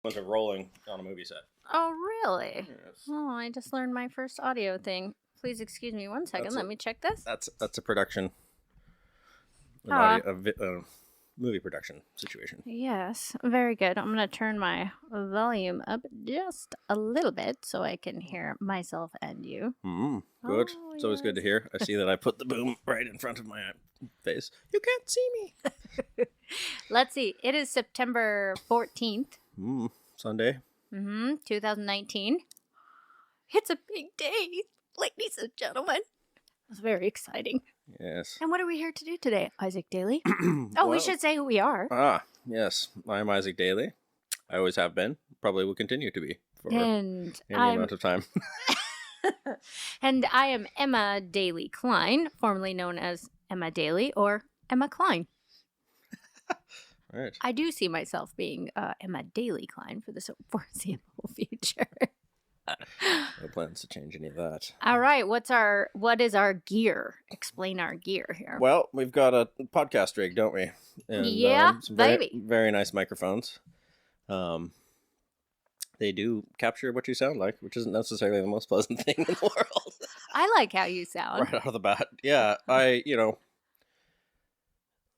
bunch of rolling on a movie set. Oh, really? Yes. Oh, I just learned my first audio thing. Please excuse me 1 second. Let me check this. That's a production. Movie production situation. Yes, very good. I'm going to turn my volume up just a little bit so I can hear myself and you. Good. Oh, it's always good to hear. I see that I put the boom right in front of my face. You can't see me. Let's see. It is September 14th. Sunday. 2019. It's a big day, ladies and gentlemen. It's very exciting. Yes. And what are we here to do today, Isaac Daly? We should say who we are. Yes. I'm Isaac Daly. I always have been. Probably will continue to be for any amount of time. And I am Emma Daly Klein, formerly known as Emma Daly or Emma Klein. Right. I do see myself being Emma Daly Klein for the foreseeable future. No plans to change any of that. All right, what is our gear? Explain our gear here. Well, we've got a podcast rig, don't we? And, some baby. Very nice microphones. They do capture what you sound like, which isn't necessarily the most pleasant thing in the world. I like how you sound. Right out of the bat. Yeah,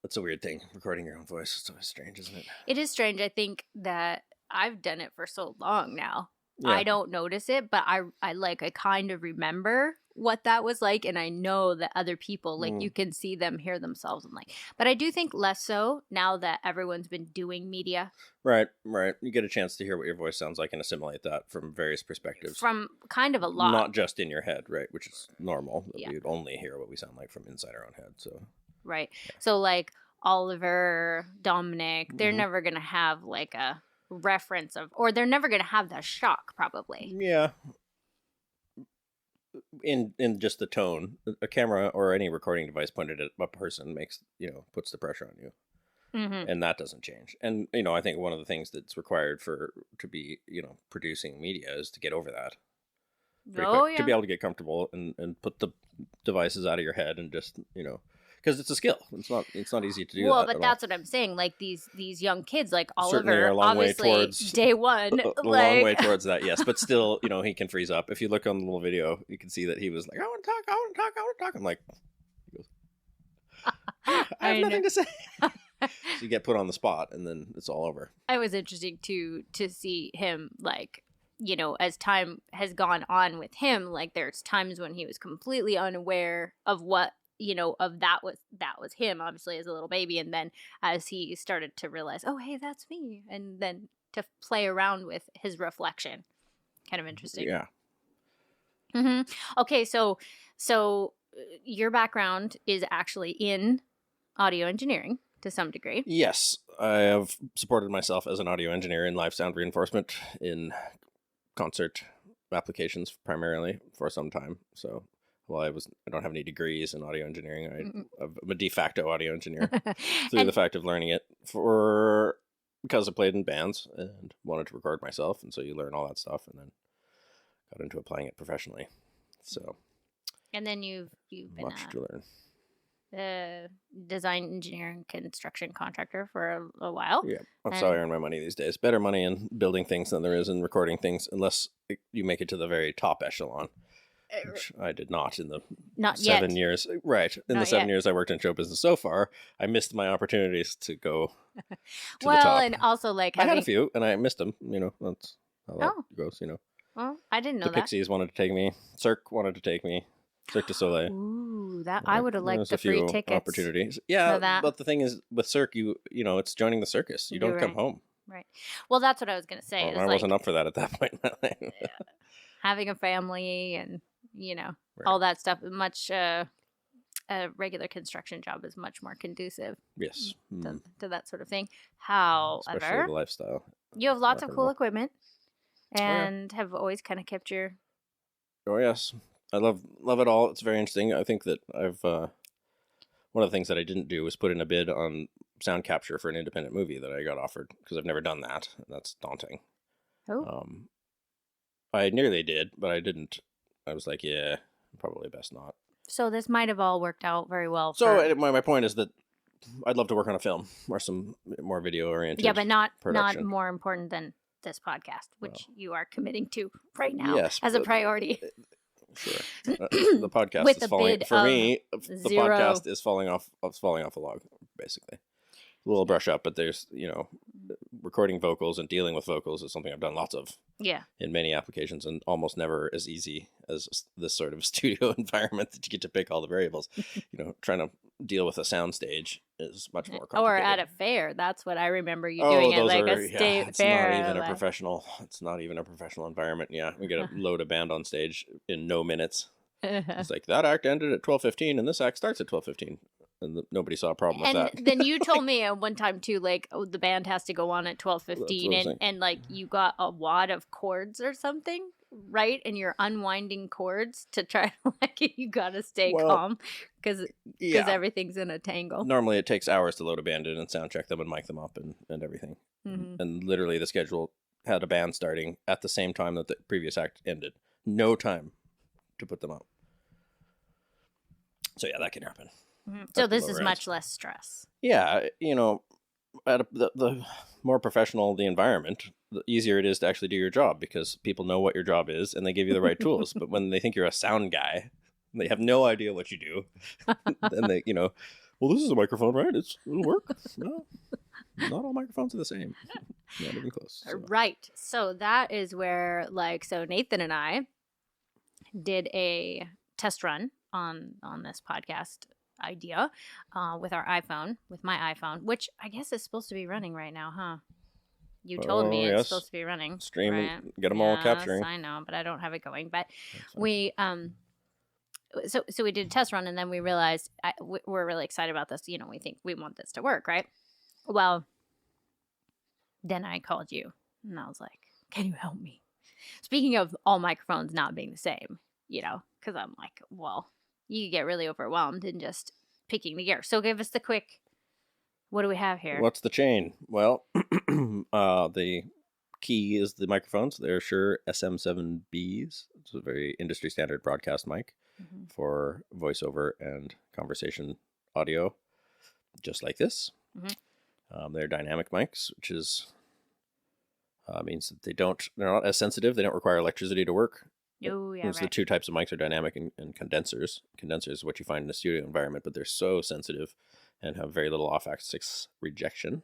it's a weird thing, recording your own voice. It's always strange, isn't it? It is strange. I think that I've done it for so long now. Yeah. I don't notice it, but I kind of remember what that was like, and I know that other people, you can see them, hear themselves, and but I do think less so now that everyone's been doing media. Right. You get a chance to hear what your voice sounds like and assimilate that from various perspectives. From kind of a lot. Not just in your head, right, which is normal. Yeah. We'd only hear what we sound like from inside our own head, so. Right. Yeah. So, Oliver, Dominic, they're never going to have, a reference of, or they're never going to have that shock, probably. Yeah. In just the tone, a camera or any recording device pointed at a person puts the pressure on you. And that doesn't change. And, I think one of the things that's required to be, producing media is to get over that. To be able to get comfortable and put the devices out of your head and just, because it's a skill. It's not easy to do. Well, but that's what I'm saying. These young kids, like Oliver, a long obviously way towards, day one, a long way towards that. Yes, but still, he can freeze up. If you look on the little video, you can see that he was like, "I want to talk." I'm like, he goes, I have nothing to say. So you get put on the spot, and then it's all over. It was interesting to see him as time has gone on with him. There's times when he was completely unaware of what. Of that was him, obviously, as a little baby. And then as he started to realize, oh, hey, that's me. And then to play around with his reflection. Kind of interesting. Yeah. Okay, so your background is actually in audio engineering to some degree. Yes. I have supported myself as an audio engineer in live sound reinforcement in concert applications primarily for some time. So... Well, I don't have any degrees in audio engineering. I'm a de facto audio engineer through the fact of learning it because I played in bands and wanted to record myself. And so you learn all that stuff and then got into applying it professionally. So. And then you've been much to learn. Design engineer and construction contractor for a while. Yeah, that's how I earn my money these days. Better money in building things than there is in recording things, unless you make it to the very top echelon. Which I did not in the 7 years. Right. In the 7 years I worked in show business so far, I missed my opportunities to go to the top. Well, and also I had a few, and I missed them. That's how that goes, Well, I didn't know that. The Pixies wanted to take me. Cirque wanted to take me. Cirque du Soleil. Ooh, I would have liked the free tickets. Opportunities. Yeah, but the thing is, with Cirque, it's joining the circus. You don't come home. Right. Well, that's what I was going to say. I wasn't up for that at that point in my life. Having a family and... all that stuff. Much a regular construction job is much more conducive. Yes, to that sort of thing. However, especially the lifestyle. You have lots of cool equipment, and have always kind of kept your. Oh yes, I love it all. It's very interesting. I think that I've one of the things that I didn't do was put in a bid on sound capture for an independent movie that I got offered because I've never done that. And that's daunting. Oh. I nearly did, but I didn't. I was like, yeah, probably best not. So this might have all worked out very well. So my point is that I'd love to work on a film or some more video oriented. Yeah, but not more important than this podcast, which you are committing to right now Yes, as a priority. Sure. The podcast With is a falling bid for of me. The 0. podcast is falling off a log, basically. A little brush up, but there's recording vocals and dealing with vocals is something I've done lots of. Yeah. In many applications, and almost never as easy as this sort of studio environment that you get to pick all the variables. Trying to deal with a sound stage is much more complicated. Or at a fair. That's what I remember you doing at like a state fair. It's not even a professional. It's not even a professional environment. Yeah, we get a load of band on stage in no minutes. It's like that act ended at 12:15, and this act starts at 12:15. And nobody saw a problem with that. And then you told me at one time too, like, the band has to go on at 12:15, and like you got a wad of chords or something, right? And you're unwinding chords to try to you gotta stay calm because everything's in a tangle. Normally, it takes hours to load a band in and sound check them and mic them up and everything. Mm-hmm. And literally, the schedule had a band starting at the same time that the previous act ended. No time to put them up. So yeah, that can happen. So this is much less stress. Yeah, at the more professional the environment, the easier it is to actually do your job because people know what your job is and they give you the right tools. But when they think you're a sound guy, they have no idea what you do. Then they, well, this is a microphone, right? It'll work. No, not all microphones are the same. Not even close. So. Right. So that is where, so Nathan and I did a test run on this podcast idea with my iPhone, which I guess is supposed to be running right now, huh? You told me it's supposed to be running. Stream, right? Get them all capturing. I know, but I don't have it going. But we so we did a test run, and then we realized we're really excited about this. We think we want this to work, right? Well, then I called you, and I was like, "Can you help me?" Speaking of all microphones not being the same, because I'm like, well, you could get really overwhelmed in just picking the gear. So give us the quick, what do we have here? What's the chain? Well, the key is the microphones. They're Shure SM7Bs. It's a very industry standard broadcast mic for voiceover and conversation audio, just like this. They're dynamic mics, which means that they're not as sensitive. They don't require electricity to work. Oh, yeah, right. The two types of mics are dynamic and condensers. Condensers is what you find in a studio environment, but they're so sensitive and have very little off-axis rejection.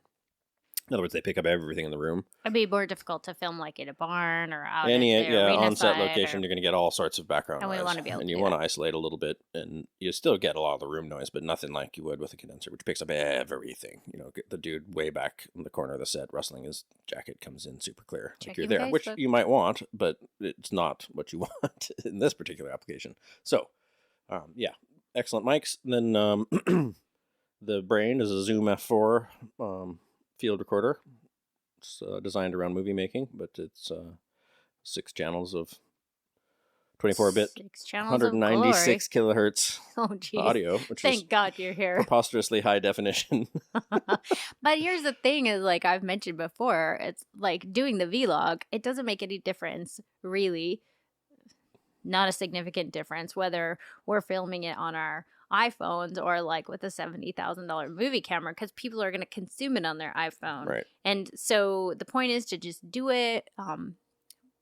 In other words, they pick up everything in the room. It'd be more difficult to film like in a barn or out on-set location. You're going to get all sorts of background noise. And we want to be able and to you want to isolate a little bit, and you still get a lot of the room noise, but nothing like you would with a condenser, which picks up everything. Get the dude way back in the corner of the set rustling his jacket comes in super clear. Like you're there, which you might want, but it's not what you want in this particular application. So, excellent mics. And then the brain is a Zoom F4 field recorder. It's designed around movie making, but it's 6 channels of 24-bit, 196 kilohertz audio, which Thank God you're here. Preposterously high definition. But here's the thing is, like I've mentioned before, it's like doing the vlog, it doesn't make any difference, really. Not a significant difference whether we're filming it on our iPhones or like with a $70,000 movie camera, because people are going to consume it on their iPhone. Right. And so the point is to just do it,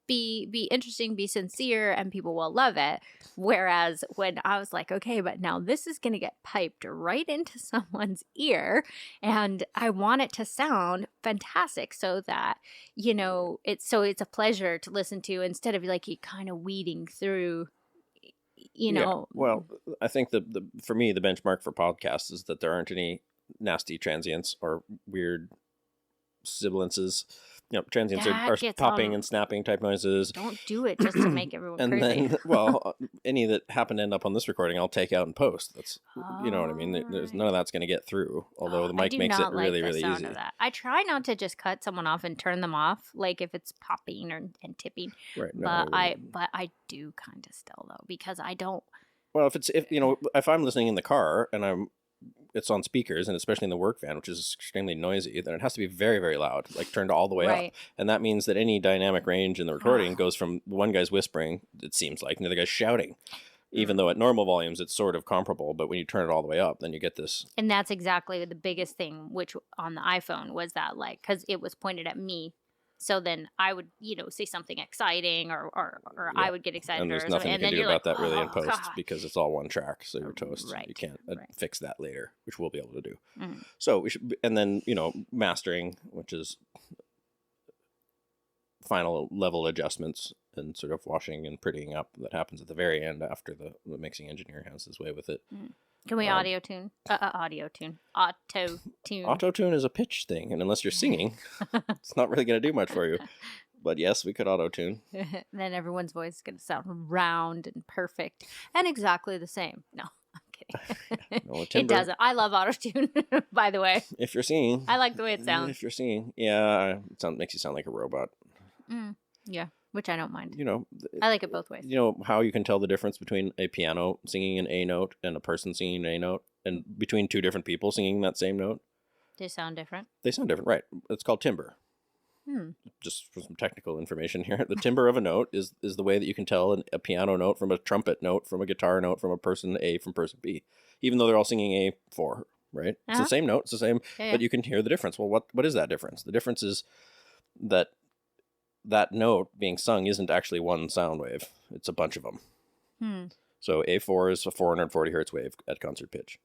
be interesting, be sincere, and people will love it. Whereas when I was like, okay, but now this is going to get piped right into someone's ear, and I want it to sound fantastic so that, it's a pleasure to listen to instead of like you kind of weeding through. Yeah. Well, I think for me, the benchmark for podcasts is that there aren't any nasty transients or weird sibilances. Transients are popping and snapping type noises. Don't do it just to make everyone and crazy. Then, any that happen to end up on this recording, I'll take out and post. That's, you know what I mean? There's none of that's going to get through, although the mic makes it really, really easy. I try not to just cut someone off and turn them off, like if it's popping and tipping. Right. No, but I do kind of still, though, because I don't. Well, if I'm listening in the car and it's on speakers, and especially in the work van, which is extremely noisy, then it has to be very, very loud, like turned all the way up. And that means that any dynamic range in the recording goes from one guy's whispering, it seems like, and the other guy's shouting. Even though at normal volumes it's sort of comparable, but when you turn it all the way up, then you get this. And that's exactly the biggest thing, which on the iPhone was that, like, because it was pointed at me So then I would, say something exciting, or Yeah. I would get excited, And there's or something, nothing you and can then do you're like, about that really in oh post god, because it's all one track, so you're toast. You right, can't right. fix that later, which we'll be able to do. Mm. So we should, and then mastering, which is final level adjustments and sort of washing and prettying up that happens at the very end after the mixing engineer has his way with it. Can we auto tune? Auto tune. Auto tune is a pitch thing, and unless you're singing, it's not really going to do much for you. But yes, we could auto tune. Then everyone's voice is going to sound round and perfect and exactly the same. No, I'm kidding. No, It doesn't. I love auto tune, by the way. If you're singing, I like the way it sounds. If you're singing, yeah, it makes you sound like a robot. Yeah, which I don't mind. You know, I like it both ways. You know how you can tell the difference between a piano singing an A note and a person singing an A note, and between two different people singing that same note? They sound different. They sound different, right? It's called timbre. Just for some technical information here, the timbre of a note is the way that you can tell a piano note from a trumpet note, from a guitar note, from a person A from person B, even though they're all singing A4, right? It's the same note, it's the same, but you can hear the difference. Well, what is that difference? The difference is that note being sung isn't actually one sound wave. It's a bunch of them. So A4 is a 440 hertz wave at concert pitch.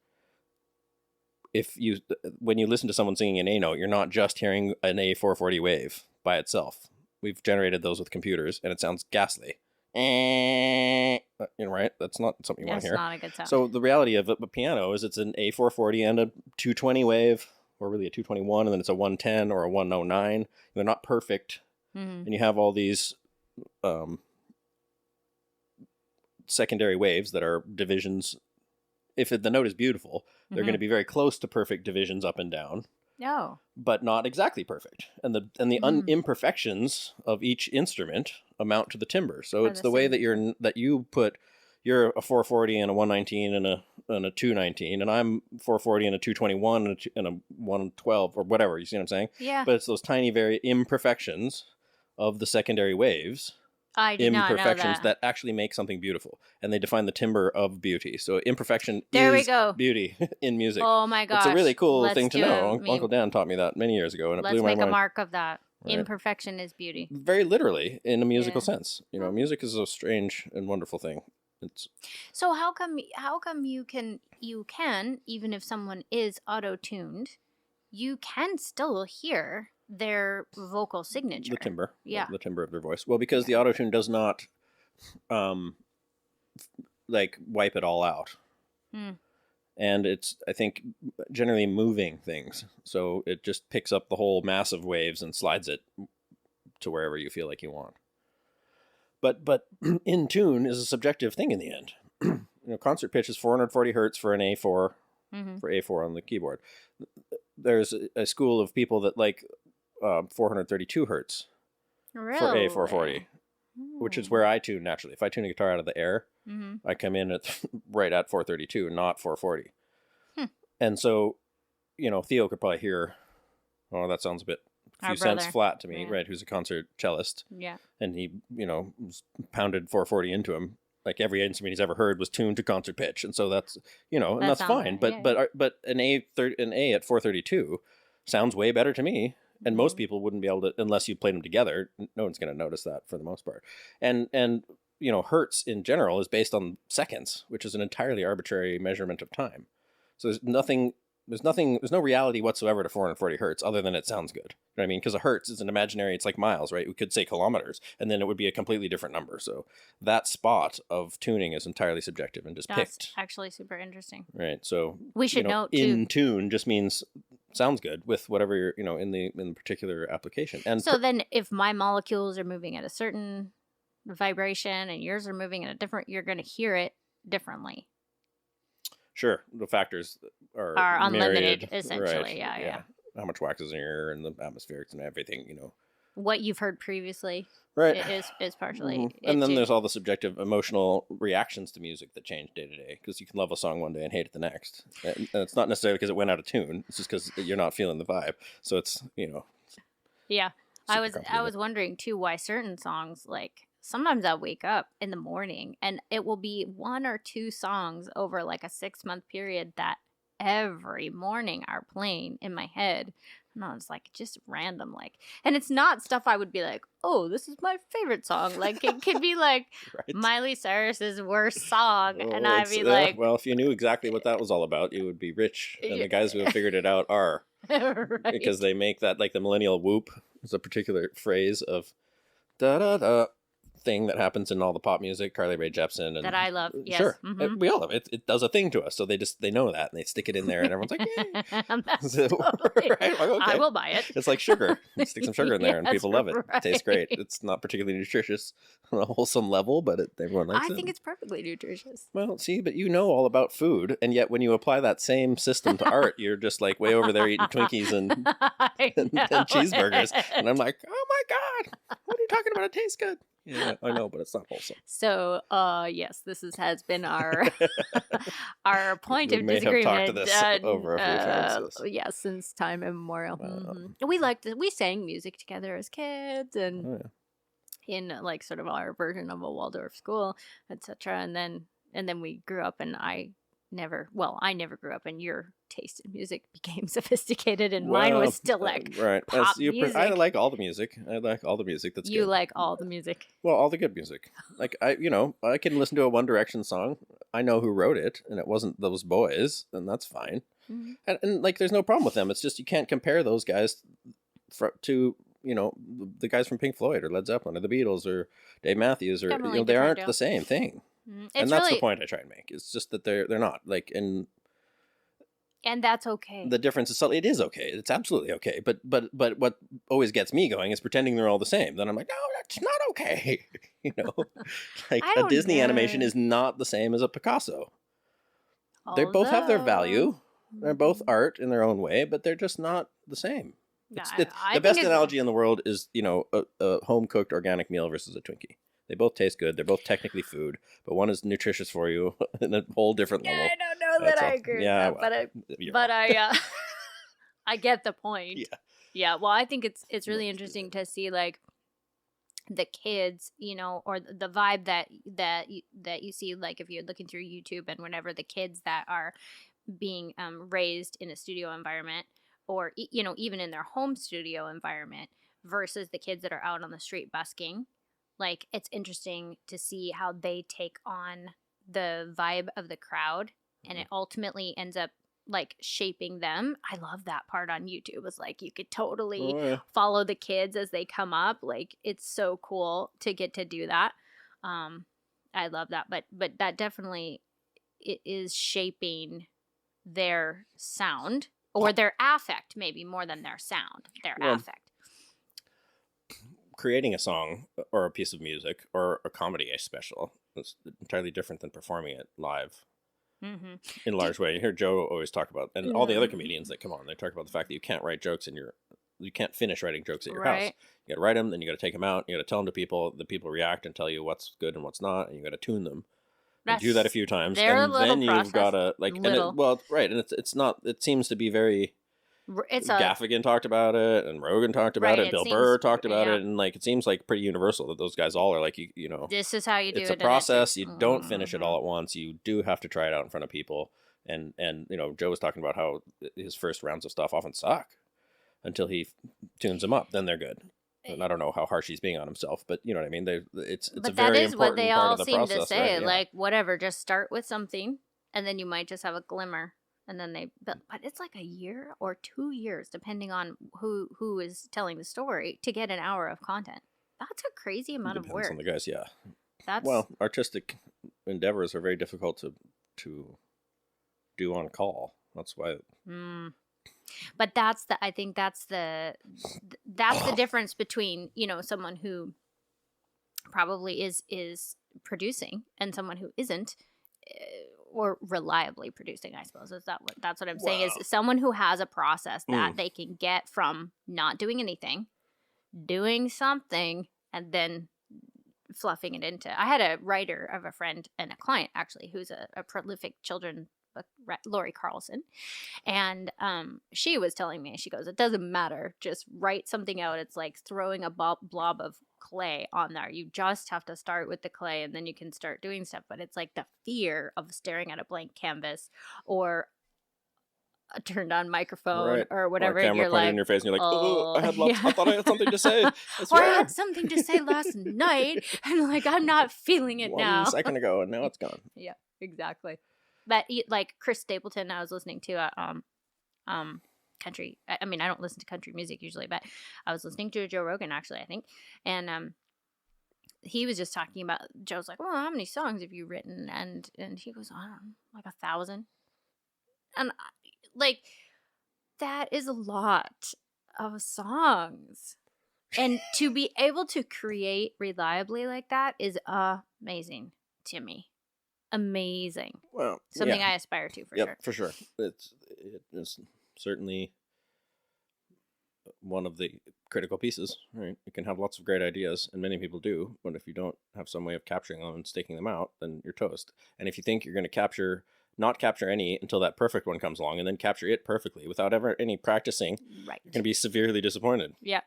When you listen to someone singing an A note, you're not just hearing an A440 wave by itself. We've generated those with computers, and it sounds ghastly. Right? That's not something you want to hear. That's not a good sound. So the reality of a piano is it's an A440 and a 220 wave, or really a 221, and then it's a 110 or a 109. They're not perfect. And you have all these secondary waves that are divisions. If the note is beautiful, they're going to be very close to perfect divisions up and down. No. But not exactly perfect. And the imperfections of each instrument amount to the timbre. So it's the way that you put, you're a 440 and a 119 and a 219, and I'm 440 and a 221 and a 112 or whatever. You see what I'm saying? Yeah. But it's those tiny very imperfections of the secondary waves. I did not know that actually make something beautiful, and they define the timbre of beauty. So imperfection is beauty in music. Oh my gosh, it's a really cool thing to know. Uncle Dan taught me that many years ago, and it blew my mind. Let's make a mark of that. Right. Imperfection is beauty. Very literally, in a musical sense. Music is a strange and wonderful thing. So how come you can even if someone is auto-tuned, you can still hear their vocal signature, the timbre, yeah, the timbre of their voice. Well, because the auto-tune does not wipe it all out, and it's, I think, generally moving things, so it just picks up the whole mass of waves and slides it to wherever you feel like you want. But in tune is a subjective thing in the end. Concert pitch is 440 hertz for an A4, for A4 on the keyboard. There's a school of people that like 432 hertz for A440, which is where I tune naturally. If I tune a guitar out of the air, I come in right at 432, not 440. And so, Theo could probably hear, oh, that sounds a few cents flat to me, right? Who's a concert cellist. Yeah. And he, pounded 440 into him. Like every instrument he's ever heard was tuned to concert pitch. And so that's, and that's fine. But an A at 432 sounds way better to me. And most people wouldn't be able to, unless you played them together. No one's going to notice that for the most part. And hertz in general is based on seconds, which is an entirely arbitrary measurement of time. So there's no reality whatsoever to 440 hertz other than it sounds good. You know what I mean? Because a hertz is an imaginary, it's like miles, right? We could say kilometers, and then it would be a completely different number. So that spot of tuning is entirely subjective and just picked. That's actually super interesting. Right. So we should note in tune just means sounds good with whatever you're, in the particular application. And so then if my molecules are moving at a certain vibration and yours are moving at a different, you're going to hear it differently. Sure, the factors are unlimited, myriad, essentially. Right. Yeah. How much wax is in your ear and the atmospherics and everything, What you've heard previously, right, is partially. And then there's all the subjective emotional reactions to music that change day to day, because you can love a song one day and hate it the next, and it's not necessarily because it went out of tune. It's just because you're not feeling the vibe. So it's Yeah, I was wondering too why certain songs, like sometimes I'll wake up in the morning and it will be one or two songs over like a 6-month period that every morning are playing in my head. No, it's like just random, like, and it's not stuff I would be like, oh, this is my favorite song. Like, it could be like Right. Miley Cyrus's worst song, and Oh, I'd it's be like, well, if you knew exactly what that was all about, you would be rich. And yeah. the guys who have figured it out are, because Right. they make that, like the millennial whoop is a particular phrase of da da da thing that happens in all the pop music, Carly Rae Jepsen, and That I love. Yes. sure, Mm-hmm. we all love it. It does a thing to us, so they know that and they stick it in there, and everyone's like, "Yay!" That's So, totally, right? Like, okay. I will buy it. It's like sugar. You stick some sugar in there, and Yes, people love it. It tastes great. right. It's not particularly nutritious on a wholesome level, but everyone likes I it. think it's perfectly nutritious. Well, see, but you know all about food, and yet when you apply that same system to art, you're just like way over there eating Twinkies and cheeseburgers, and I'm like, oh my god, what are you talking about? It tastes good. Yeah, I know, but it's not wholesome. So, yes, has been our our point We of may have disagreement. talked this over a few times. Yes, since time immemorial. Um, We sang music together as kids, and Oh, yeah. in like sort of our version of a Waldorf school, etc. And then we grew up, and I never grew up, and your taste in music became sophisticated, and mine was still like right. pop I music. like all the music. I like all the music that's You good. like all the music. Well, all the good music. Like I can listen to a One Direction song. I know who wrote it, and it wasn't those boys, and that's fine. Mhm. And like, there's no problem with them. It's just you can't compare those guys to the guys from Pink Floyd or Led Zeppelin or the Beatles or Dave Matthews or Definitely they different aren't deal. the same thing. It's And that's really, the point I try and make. It's just that they're not like, and and that's okay. the difference is it is okay. It's absolutely okay. But what always gets me going is pretending they're all the same. Then I'm like, no, that's not okay. Like I a don't Disney animation know. is not the same as a Picasso. They both have their value. They're both art in their own way, but they're just not the same. The best analogy in the world is, a home cooked organic meal versus a Twinkie. They both taste good. They're both technically food, but one is nutritious for you in a whole different level. I don't know that That's I all. agree Yeah, with that, you're but wrong. I I get the point. Yeah. Yeah. Well, I think it's really interesting to see like the kids, or the vibe that you see, like if you're looking through YouTube and whenever the kids that are being raised in a studio environment, or even in their home studio environment, versus the kids that are out on the street busking. Like, it's interesting to see how they take on the vibe of the crowd, and it ultimately ends up like shaping them. I love that part on YouTube. It's like you could totally Oh, yeah. follow the kids as they come up. Like, it's so cool to get to do that. I love that, but that definitely it is shaping their sound, or their affect, maybe more than their sound, their Well, affect. Creating a song or a piece of music or a comedy special is entirely different than performing it live Mm-hmm. in a large way. You hear Joe always talk about, and all the other comedians that come on, they talk about the fact that you can't write jokes you can't finish writing jokes at your house. Right. You got to write them, then you got to take them out. You got to tell them to people. The people react and tell you what's good and what's not, and you got to tune them. And do that a few times, their and little then you've process. got to like, Little. right, and it's not. It seems to be very. It's Gaffigan talked about it, and Rogan talked about Right, it. Bill it Burr seems- talked about yeah. it, and like it seems like pretty universal that those guys all are like, you know, this is how you do it's it. a and process. You don't finish it Mhm. all at once. You do have to try it out in front of people. And Joe was talking about how his first rounds of stuff often suck until he tunes them up. Then they're good. And I don't know how harsh he's being on himself, but you know what I mean. It's But a that very is what important they part all of the seem process, to say. right? Yeah. Like, whatever, just start with something, and then you might just have a glimmer, and then but it's like a year or 2 years, depending on who is telling the story, to get an hour of content. That's a crazy amount of Depends work. on the guys, yeah. That's Well, artistic endeavors are very difficult to do on call. That's why. But I think that's the difference between someone who probably is producing and someone who isn't, or reliably producing, I suppose. That's what I'm saying, is someone who has a process that they can get from not doing anything, doing something, and then fluffing it into. I had a writer of a friend and a client, actually, who's a prolific children book, Lori Carlson, and she was telling me, she goes, it doesn't matter, just write something out. It's like throwing a blob of clay on there. You just have to start with the clay, and then you can start doing stuff. But it's like the fear of staring at a blank canvas, or a turned on microphone Right. or Or a whatever, and camera you're pointed in like, your face, and you're like, oh, oh, I yeah. thought I had something to say. I Or I swear. had something to say last night, and like I'm not feeling it 1 now. second ago, and now it's gone. Yeah, exactly. But like Chris Stapleton, I was listening to country. I mean, I don't listen to country music usually, but I was listening to Joe Rogan actually, I think, and he was just talking about. Joe's like, well, how many songs have you written? And he goes, I don't know, like 1,000, and like that is a lot of songs. And to be able to create reliably like that is amazing to me. Amazing. Well, Something yeah. I aspire to for Yep, sure. for sure. It's certainly one of the critical pieces, right? You can have lots of great ideas, and many people do, but if you don't have some way of capturing them and staking them out, then you're toast. And if you think you're going to not capture any until that perfect one comes along, and then capture it perfectly without ever any practicing, Right. you're going to be severely disappointed. Yeah.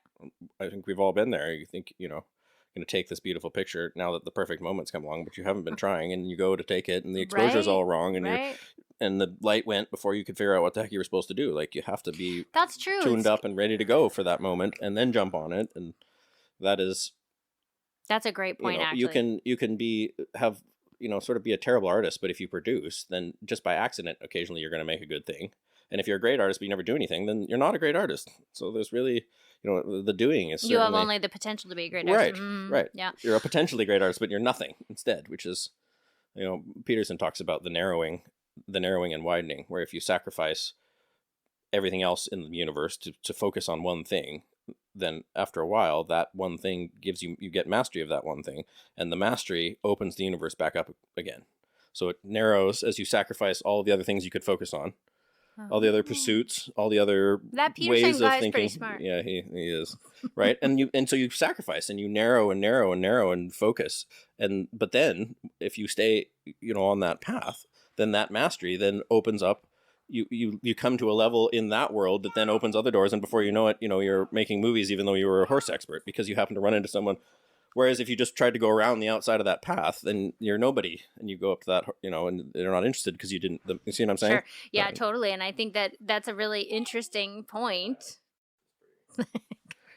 I think we've all been there. You think, going to take this beautiful picture now that the perfect moment's come along, but you haven't been trying, and you go to take it, and the exposure's all wrong, and and the light went before you could figure out what the heck you were supposed to do. Like, you have to be That's true. tuned up and ready to go for that moment, and then jump on it. And that's a great point. Actually, you can have sort of be a terrible artist, but if you produce, then just by accident occasionally you're going to make a good thing. And if you're a great artist but you never do anything, then you're not a great artist. So there's really the doing is certainly, you have only the potential to be a great artist. Right. Yeah, you're a potentially great artist, but you're nothing instead, which is Peterson talks about the narrowing and widening, where if you sacrifice everything else in the universe to focus on one thing, then after a while that one thing you get mastery of that one thing, and the mastery opens the universe back up again. So it narrows as you sacrifice all the other things you could focus on, all the other pursuits, all the other that Peterson ways of guy's thinking. pretty smart. Yeah, he is. Right. And so you sacrifice and you narrow and focus, but then if you stay on that path, then that mastery then opens up. You come to a level in that world that then opens other doors, and before you know it, you're making movies even though you were a horse expert, because you happen to run into someone. Whereas if you just tried to go around the outside of that path, then you're nobody, and you go up to that, and they're not interested because you didn't. You see what I'm saying? Sure. Yeah, totally. And I think that's a really interesting point.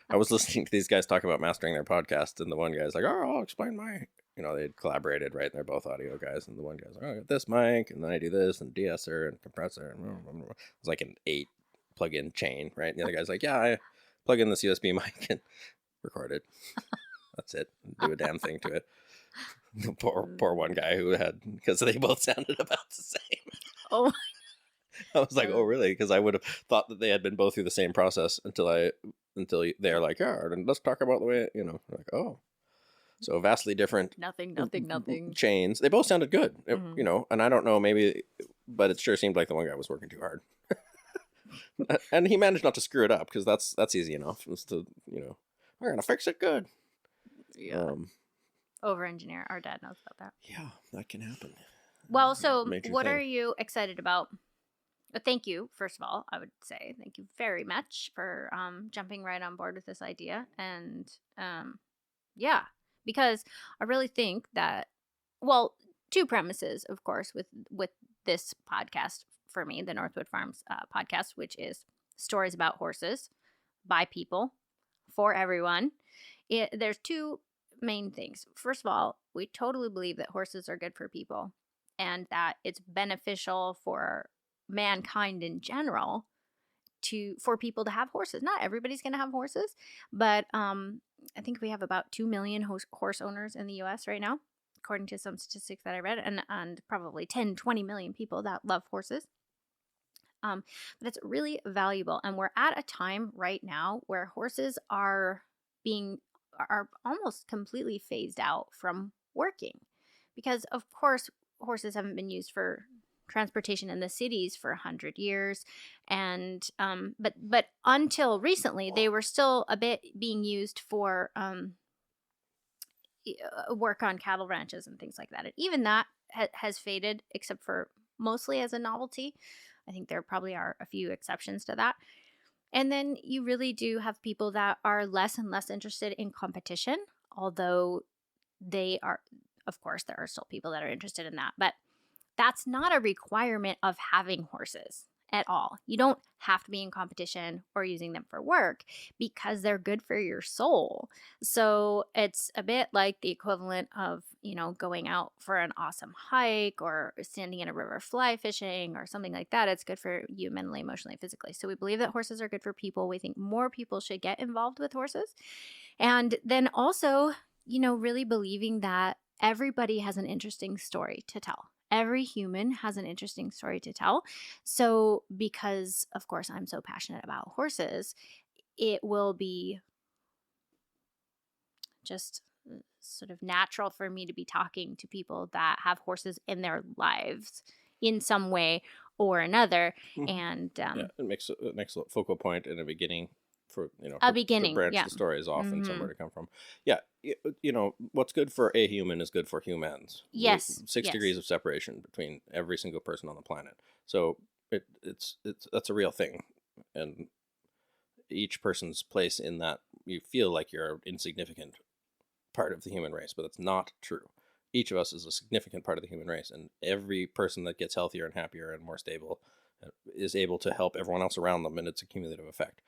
I was listening to these guys talk about mastering their podcast, and the one guy's like, "Oh, I'll explain my." They'd collaborated, right? And they're both audio guys, and the one guy's like, "Oh, I got this mic, and then I do this, and de-esser, and compressor." And it's like an 8 plug-in chain, right? And the other guy's like, "Yeah, I plug in this USB mic and record it. That's it. Do a damn thing to it." The poor one guy who because they both sounded about the same. Oh. I was like, "Oh, really?" Because I would have thought that they had been both through the same process until they're like, "Yeah, and let's talk about the way like, oh." So vastly different. Nothing. Chains. They both sounded good, Mm-hmm. And I don't know, maybe, but it sure seemed like the one guy was working too hard. And he managed not to screw it up, because that's easy enough. It's to, we're gonna fix it good. Yeah. Over-engineer. Our dad knows about that. Yeah, that can happen. Well, so what are you excited about? Thank you, first of all, I would say. Thank you very much for jumping right on board with this idea. And yeah, because I really think that, well, 2 premises, of course, with this podcast for me, the Northwood Farms podcast, which is stories about horses by people for everyone. There's 2 main things. First of all, we totally believe that horses are good for people, and that it's beneficial for mankind in general for people to have horses. Not everybody's going to have horses, but I think we have about 2 million horse owners in the US right now, according to some statistics that I read, and probably 10-20 million people that love horses. But it's really valuable, and we're at a time right now where horses are almost completely phased out from working, because of course horses haven't been used for transportation in the cities for 100 years, and but until recently they were still a bit being used for work on cattle ranches and things like that, and even that has faded, except for mostly as a novelty. I think there probably are a few exceptions to that. And then you really do have people that are less and less interested in competition, although they are, of course, there are still people that are interested in that, but that's not a requirement of having horses. at all. You don't have to be in competition or using them for work because they're good for your soul. So it's a bit like the equivalent of, going out for an awesome hike or standing in a river fly fishing or something like that. It's good for you mentally, emotionally, physically. So we believe that horses are good for people. We think more people should get involved with horses. And then also, really believing that everybody has an interesting story to tell. Every human has an interesting story to tell. So, because of course I'm so passionate about horses, it will be just sort of natural for me to be talking to people that have horses in their lives in some way or another. And Yeah, it makes a focal point in the beginning for a to beginning, branch yeah. the story is often Hmm. somewhere to come from. Yeah, what's good for a human is good for humans. Yes, 6 degrees yes. of separation between every single person on the planet. So it's that's a real thing, and each person's place in that, you feel like you're an insignificant part of the human race, but that's not true. Each of us is a significant part of the human race, and every person that gets healthier and happier and more stable is able to help everyone else around them, and it's a cumulative effect.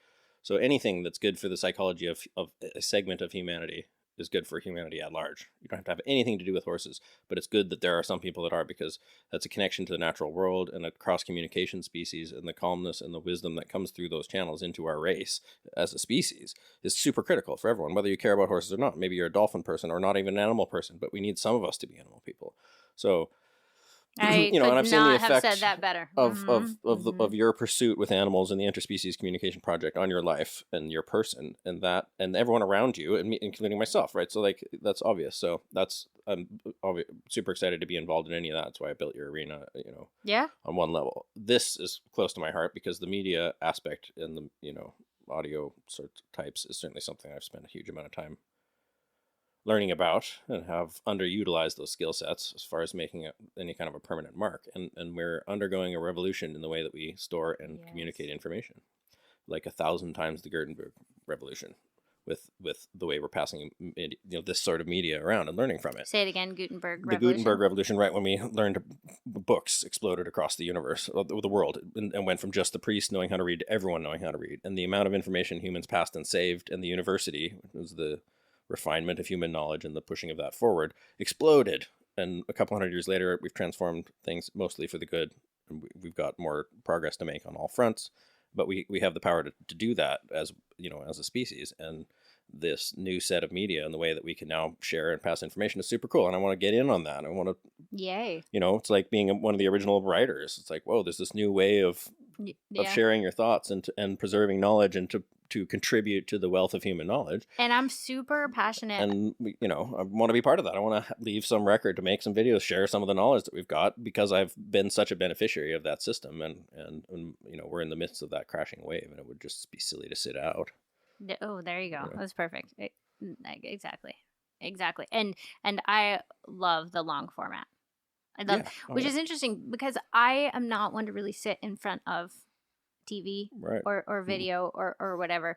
So anything that's good for the psychology of a segment of humanity is good for humanity at large. You don't have to have anything to do with horses, but it's good that there are some people that are, because that's a connection to the natural world and a cross communication species, and the calmness and the wisdom that comes through those channels into our race as a species is super critical for everyone, whether you care about horses or not. Maybe you're a dolphin person or not even an animal person, but we need some of us to be animal people. So I and could I've seen the not have said effect that better. of Hmm. Hmm. of your pursuit with animals and the interspecies communication project on your life and your person, and that, and everyone around you, and me, including myself, right? So like, that's obvious. So that's, I'm super excited to be involved in any of that. That's why I built your arena, Yeah. on one level. This is close to my heart because the media aspect and the, audio sort of types is certainly something I've spent a huge amount of time learning about and have underutilized those skill sets as far as making any kind of a permanent mark. And we're undergoing a revolution in the way that we store and communicate Yes. information, like 1,000 times the Gutenberg revolution, with the way we're passing this sort of media around and learning from it. Say it again. Gutenberg The Gutenberg Revolution. revolution, right when we learned books exploded across the universe, the world, and went from just the priest knowing how to read to everyone knowing how to read, and the amount of information humans passed and saved, and the university was the refinement of human knowledge and the pushing of that forward, exploded. And a couple hundred years later, we've transformed things mostly for the good, and we've got more progress to make on all fronts. But we have the power to do that as as a species. And this new set of media and the way that we can now share and pass information is super cool. And I want to get in on that. I want to, Yay. it's like being one of the original writers. It's like, whoa, there's this new way of Yeah. sharing your thoughts and preserving knowledge, and to contribute to the wealth of human knowledge. And I'm super passionate. And I want to be part of that. I want to leave some record, to make some videos, share some of the knowledge that we've got, because I've been such a beneficiary of that system. And we're in the midst of that crashing wave, and it would just be silly to sit out. Oh, there you go. Yeah. That's perfect. Exactly. Exactly. And I love the long format. I love, Yeah. Oh, which yeah. is interesting because I am not one to really sit in front of TV Right. or video or whatever.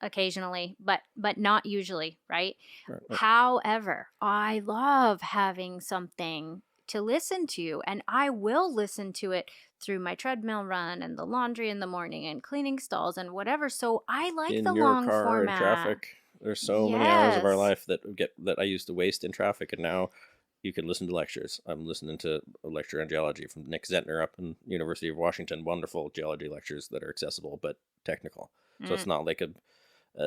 Occasionally, but not usually, right? Right. However, I love having something to listen to, and I will listen to it through my treadmill run and the laundry in the morning and cleaning stalls and whatever. So I like In the your long car in format. traffic, there's so many hours of our Yes. life that I used to waste in traffic, and now you can listen to lectures. I'm listening to a lecture on geology from Nick Zentner up in University of Washington. Wonderful geology lectures that are accessible but technical. So it's not like a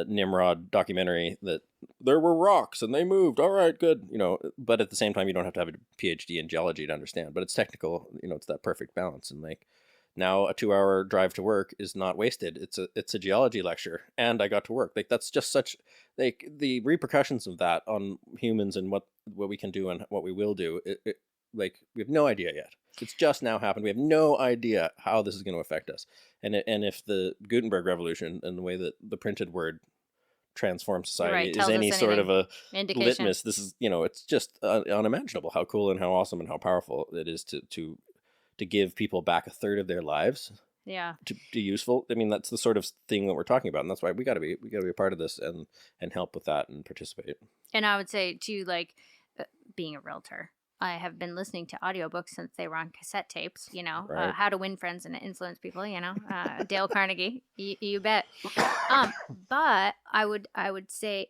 Nimrod documentary that there were rocks and they moved. All right, good. But at the same time, you don't have to have a PhD in geology to understand. But it's technical. It's that perfect balance. And like, now a 2-hour drive to work is not wasted. It's a geology lecture, and I got to work. Like, that's just such, like, the repercussions of that on humans and what we can do and what we will do. Like, we have no idea yet. It's just now happened. We have no idea how this is going to affect us. And if the Gutenberg revolution and the way that the printed word transforms society right, is tells any us sort of a indication. litmus, this is, it's just unimaginable how cool and how awesome and how powerful it is to give people back a third of their lives. Yeah. To useful. I mean, that's the sort of thing that we're talking about, and that's why we got to be a part of this and help with that and participate. And I would say too, like, being a realtor, I have been listening to audiobooks since they were on cassette tapes, Right. How to Win Friends and Influence People, Dale Carnegie, you bet. But I would say,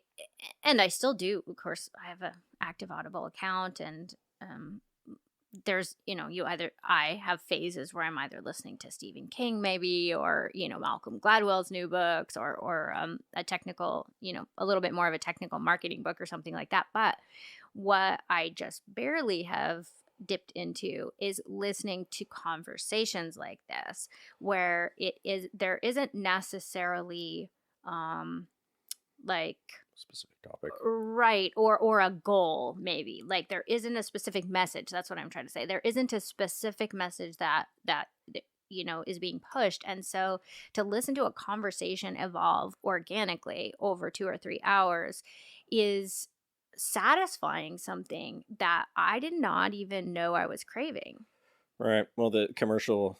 and I still do, of course, I have an active Audible account, and there's, I have phases where I'm either listening to Stephen King maybe, or, Malcolm Gladwell's new books, or a technical, a little bit more of a technical marketing book or something like that. But what I just barely have dipped into is listening to conversations like this, where there isn't necessarily like Specific topic. right, or a goal, maybe, like there isn't a specific message. That's what I'm trying to say. There isn't a specific message that is being pushed. And so to listen to a conversation evolve organically over 2 or 3 hours is satisfying, something that I did not even know I was craving. Right. Well, the commercial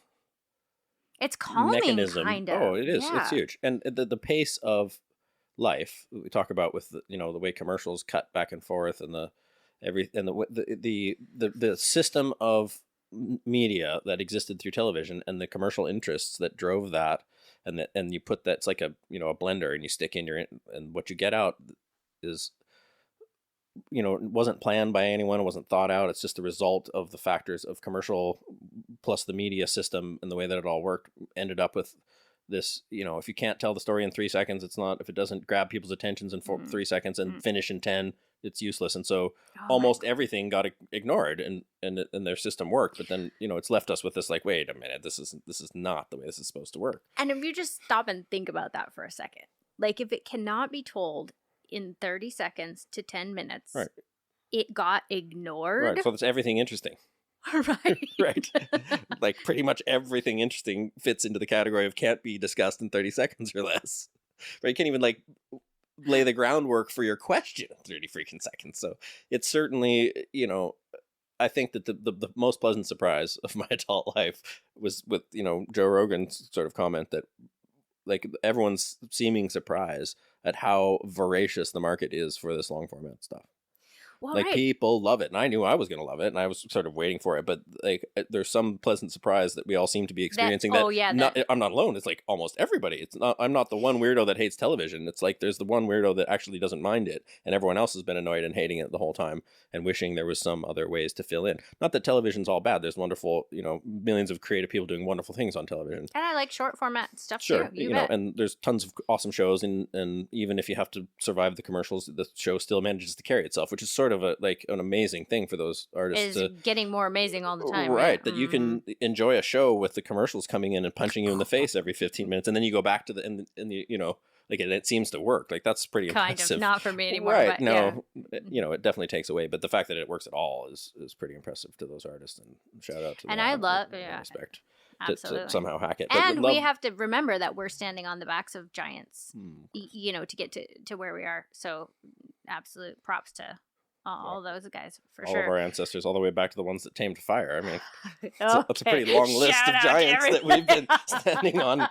It's calming, mechanism. kind of. Oh, it is. Yeah. It's huge. And the pace of life we talk about with the way commercials cut back and forth, and the system of media that existed through television, and the commercial interests that drove that, and you put that, it's like a blender, and you stick in and what you get out is, it wasn't planned by anyone. It wasn't thought out. It's just the result of the factors of commercial plus the media system, and the way that it all worked ended up with this. If you can't tell the story in 3 seconds, it's not, if it doesn't grab people's attentions in 3 seconds and finish in 10, it's useless. And so almost everything got ignored, and their system worked. But then, it's left us with this, like, wait a minute, this is not the way this is supposed to work. And if you just stop and think about that for a second, like, if it cannot be told in 30 seconds to 10 minutes, right, it got ignored. Right. So that's everything interesting. Right. Right. Like, pretty much everything interesting fits into the category of can't be discussed in 30 seconds or less. Right. You can't even lay the groundwork for your question in 30 freaking seconds. So it's certainly, I think that the most pleasant surprise of my adult life was with, Joe Rogan's sort of comment that, like, everyone's seeming surprise at how voracious the market is for this long format stuff. Well, Like, right. people love it, and I knew I was going to love it, and I was sort of waiting for it. But, like, there's some pleasant surprise that we all seem to be experiencing. I'm not alone. It's like almost everybody. It's not. I'm not the one weirdo that hates television. It's like there's the one weirdo that actually doesn't mind it, and everyone else has been annoyed and hating it the whole time, and wishing there was some other ways to fill in. Not that television's all bad. There's wonderful, millions of creative people doing wonderful things on television. And I like short format stuff Sure, too. You bet. and there's tons of awesome shows, and even if you have to survive the commercials, the show still manages to carry itself, which is sort of an amazing thing for those artists. Is getting more amazing all the time. Right, that you can enjoy a show with the commercials coming in and punching you in the face every 15 minutes, and then you go back to and it seems to work. Like, that's pretty impressive. Kind of, not for me anymore. Right, but no, yeah. It definitely takes away, but the fact that it works at all is pretty impressive to those artists, and shout out to them. And I love, respect. Absolutely. To somehow hack it. And we have to remember that we're standing on the backs of giants, to get to where we are. So absolute props to all those guys, for all sure. All of our ancestors, all the way back to the ones that tamed fire. I mean, that's a Okay. pretty long list Shout of out giants to that we've been standing on.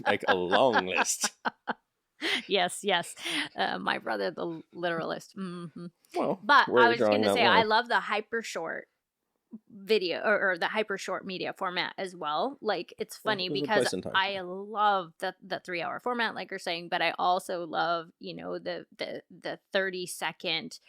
Like, a long list. Yes. My brother, the literalist. Mm-hmm. Well, but I was going to say, line? I love the hyper short video or the hyper short media format as well. Like, it's funny because I love the 3-hour format, like you're saying, but I also love, the 30-second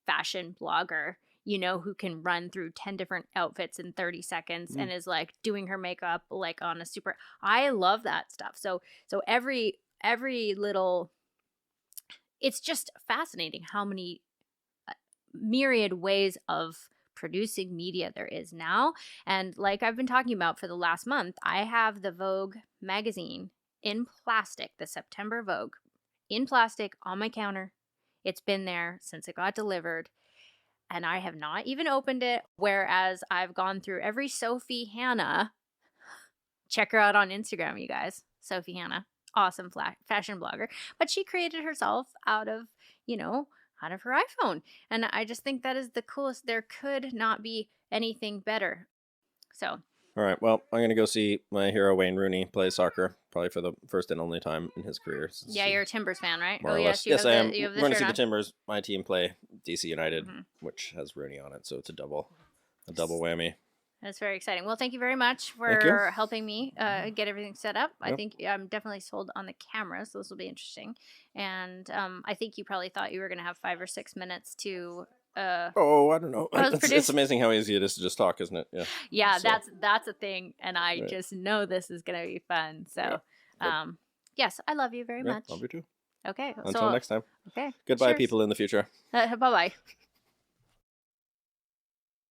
fashion blogger, who can run through 10 different outfits in 30 seconds and is like doing her makeup like on a super. I love that stuff. So every little, it's just fascinating how many myriad ways of producing media there is now. And like I've been talking about for the last month, I have the Vogue magazine in plastic, the September Vogue in plastic on my counter. It's been there since it got delivered, and I have not even opened it. Whereas I've gone through every Sophie Hannah. Check her out on Instagram, you guys. Sophie Hannah, awesome fashion blogger. But she created herself out of her iPhone. And I just think that is the coolest. There could not be anything better. So. All right. Well, I'm going to go see my hero Wayne Rooney play soccer probably for the first and only time in his career. Yeah, you're a Timbers fan, right? More Oh or yes, less. you Yes, have I the am. you have We're the going to shirt see the on. Timbers, my team, play DC United, Mhm. which has Rooney on it, so it's a double whammy. That's very exciting. Well, thank you very much Thank you. for helping me get everything set up. I Yep. think I'm definitely sold on the camera, so this will be interesting. And I think you probably thought you were going to have 5 or 6 minutes to. Oh, I don't know. It's Post-produce. amazing how easy it is to just talk, isn't it? Yeah. Yeah, So, that's a thing, and I right. just know this is going to be fun. So, Yeah. yes, I love you very Yeah, much. love you too. Okay, Until so next time. okay, Goodbye, cheers. people in the future. Bye bye.